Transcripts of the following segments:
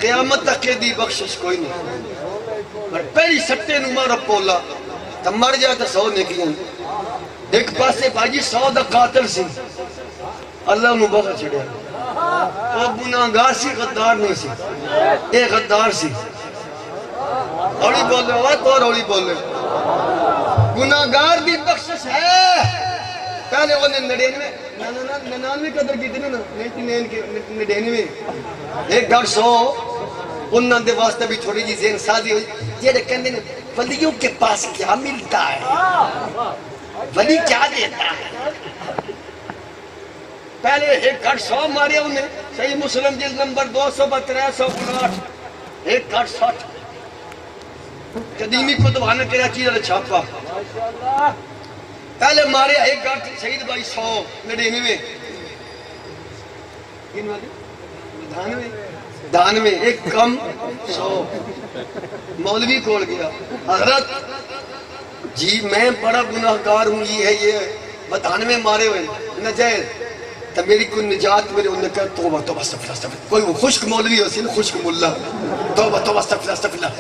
قیامت تک دی بخشش کوئی نہیں پر پہلی سٹے نو مارا پولا تو مر جائے تو 100 نیکیاں ایک پاسے بھاجی 100 دا قاتل سی اللہ انہوں بخش چھڑیا وہ گناہگار سی غدار نہیں سی اے غدار سی اولی بولے تو اولی بولے گناہگار دی بخشش ہے پہلے انہیں 99 قدر کی تھی نا 99 ایک ڈاکٹر 100 انہوں نے واسطہ بھی تھوڑی جی ذہن سازی ہوئی یہ کہنے نے ولیوں کے پاس کیا ملتا ہے ولی کیا دیتا ہے پہلے ایک گھٹ 100 مارے انہیں صحیح مسلم جلد نمبر 232 ایک گھٹ 60 قدیمی کتبانہ کرا چیز اللہ چھاپا پہلے مارے ایک گھٹ شہید بھائی 199 دانوے ایک کم 100 مولوی کھول گیا حضرت جی میں بڑا گناہگار ہوں یہ 92 مارے ہوئے نجائز تو میری کوئی نجات میرے انہوں نے کہا توبہ توبہ استغفر اللہ کوئی وہ خشک مولوی ہو سی نا خشک ملا توبہ توبہ استغفر اللہ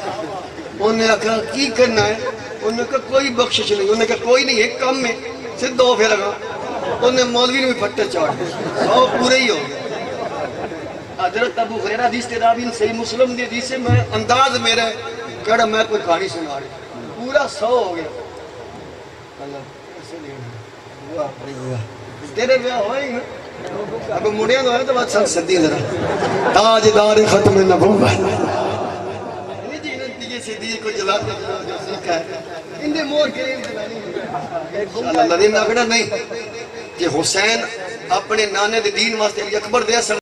انہوں نے کہا کی کرنا ہے انہوں نے کہا کوئی بخشش نہیں انہوں نے کہا کوئی نہیں ایک کم میں صرف 2 پھر لگا انہوں نے مولوی نے بھی پھٹے چاڑ 100 پورے ہی ہو گیا حضرت ابو ہریرہ حدیث تیرابین صحیح مسلم دی حدیث سے میں انداز میرا کہڑا میں کوئی کہانی سنا رہی پورا 100 ہو گیا تیرے بیاہ ہوئے ہی نا اب مڑیاں تو ہے تو بات سن صدی ذرا تاجدار ختم نبوت یہ جی نتیجے صدیق کو جلا دے جو سیکھا ہے اندے مور کے انشاءاللہ اللہ دین نہ نہیں کہ حسین اپنے نانے دے دین واسطے علی اکبر دے